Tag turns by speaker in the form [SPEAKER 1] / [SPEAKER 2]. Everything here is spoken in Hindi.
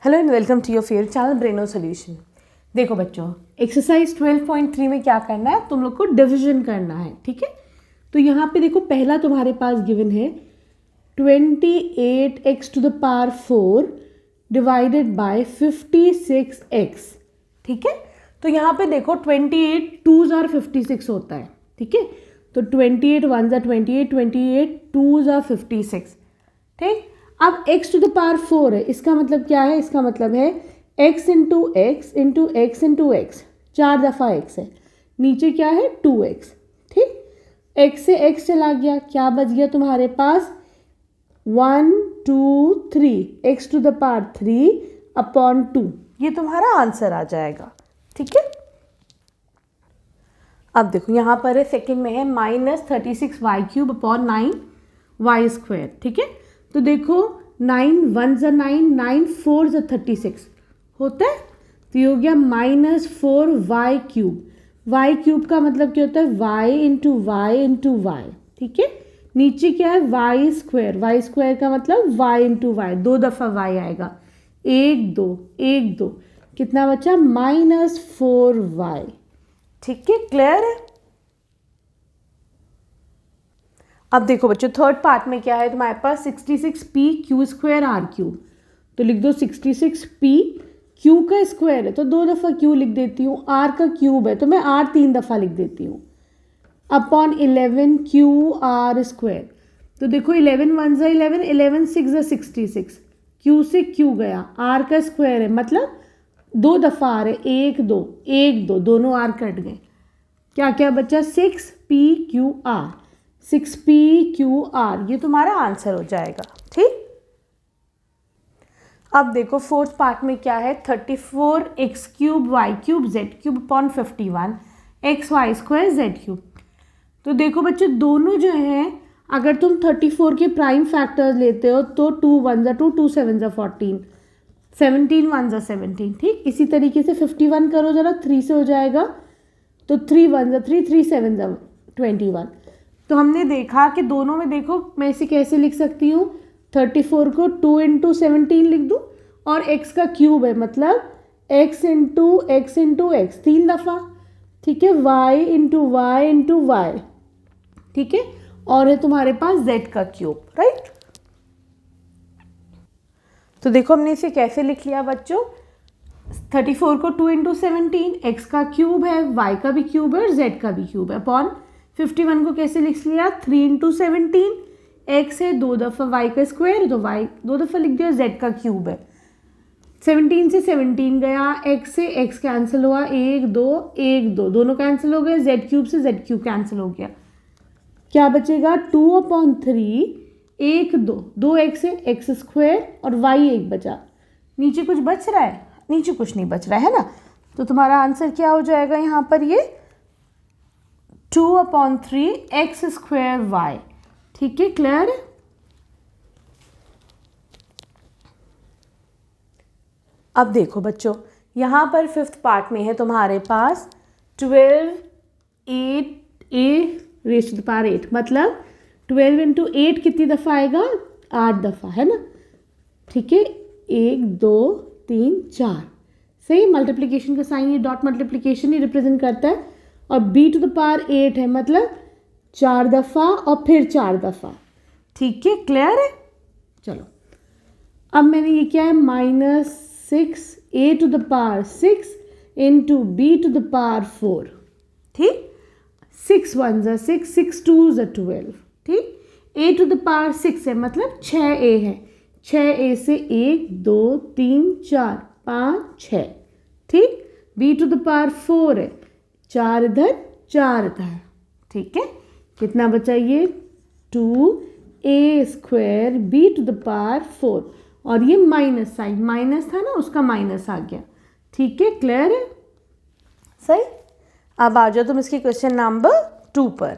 [SPEAKER 1] Hello and welcome to your favourite channel Braino Solution. देखो बच्चों, एक्सरसाइज 12.3 में क्या करना है, तुम लोग को डिवीजन करना है। ठीक है, तो यहाँ पे देखो पहला तुम्हारे पास गिवन है 28x to the power 4 divided by 56x। ठीक है, तो यहाँ पे देखो 28 2s are 56 होता है। ठीक है, तो 28 1s are 28, 28 2s are 56। ठीक, अब x टू द पावर 4 है, इसका मतलब क्या है, इसका मतलब है x into x into x into x, 4 दफ़ा x है, नीचे क्या है 2x। ठीक, x से x चला गया, क्या बच गया तुम्हारे पास 1 2 3, x to the power 3 upon 2, ये तुम्हारा आंसर आ जाएगा। ठीक है, अब देखो यहाँ पर है सेकेंड में है -36y³ अपॉन 9y²। ठीक है, तो देखो 9 1s are 9, 9 4s are 36 होता है, तो ये हो गया -4y³। y³ का मतलब क्या होता है y into y into y. ठीक है, नीचे क्या है y² का मतलब y इंटू वाई, 2 दफ़ा y आएगा, 1 2 1 2, कितना बचा -4y। ठीक है, क्लियर है। अब देखो बच्चों थर्ड पार्ट में क्या है तुम्हारे पास 66p² r³, तो लिख दो 66p, q का स्क्वायर है तो 2 दफ़ा q लिख देती हूँ, r का क्यूब है तो मैं r 3 दफ़ा लिख देती हूँ, अपॉन 11qr²। तो देखो 11 1s are 11, 11 6s are 66, q से q गया, r का स्क्वायर है मतलब 2 दफ़ा आ रहे, 1 2 1 2, दोनों r कट गए, क्या क्या बचा 6pqr, 6pqr, ये तुम्हारा आंसर हो जाएगा। ठीक, अब देखो फोर्थ पार्ट में क्या है 34x³ y³ z³ upon 51 xy² z³। तो देखो बच्चों दोनों जो हैं, अगर तुम 34 के प्राइम फैक्टर्स लेते हो तो 2 1s are 2, 2 7s are 14, 17 1s are 17। ठीक, इसी तरीके से 51 करो जरा, 3 से हो जाएगा, तो 3 1s are 3, 3 7s are 21। तो हमने देखा कि दोनों में देखो मैं इसे कैसे लिख सकती हूँ, 34 को 2 इंटू 17 लिख दूँ और x का क्यूब है मतलब x into x into x 3 दफ़ा। ठीक है, y into y into y. ठीक है, और है तुम्हारे पास z का क्यूब, राइट। तो देखो हमने इसे कैसे लिख लिया बच्चों, 34 को 2 इंटू 17, x का क्यूब है, y का भी क्यूब है और z का भी क्यूब है, अपॉन 51 को कैसे लिख लिया 3 इंटू 17, x है 2 दफ़ा y का स्क्वायर तो y 2 दफ़ा लिख दिया, z का क्यूब है, 17 से 17 गया, x से x कैंसिल हुआ, 1 2 1 2, दोनों कैंसिल हो गए, z³ से z³ कैंसिल हो गया, क्या बचेगा 2 अपॉन 3 1 2, 2x से x² और y 1 बचा, नीचे कुछ बच रहा है, नीचे कुछ नहीं बच रहा है ना, तो तुम्हारा आंसर क्या हो जाएगा यहाँ पर ये 2 अपॉन 3 x² y। ठीक है, क्लियर है। अब देखो बच्चों यहाँ पर फिफ्थ पार्ट में है तुम्हारे पास 12 8 मतलब 12 इंटू 8 कितनी दफ़ा आएगा, 8 दफ़ा है ना। ठीक है, 1 2 3 4, सही, मल्टीप्लिकेशन का साइन ये डॉट मल्टीप्लिकेशन ही रिप्रेजेंट करता है, और b टू द पावर 8 है मतलब 4 दफ़ा और फिर 4 दफ़ा। ठीक है, क्लियर है। चलो अब मैंने ये क्या है -6a to the power 6 into b to the power 4। ठीक, 6 1s are 6, 6 2s are 12। ठीक, a टू द पावर 6 है मतलब 6a है, 6a से 1 2 3 4 5 6। ठीक, b टू द पावर 4 है, 4 इधर 4 इधर। ठीक है, कितना बचा ये 2a² b to the power 4, और ये माइनस साइन, माइनस था ना उसका माइनस आ गया। ठीक है, क्लियर है, सही। अब आ जाओ तुम इसकी क्वेश्चन नंबर 2 पर।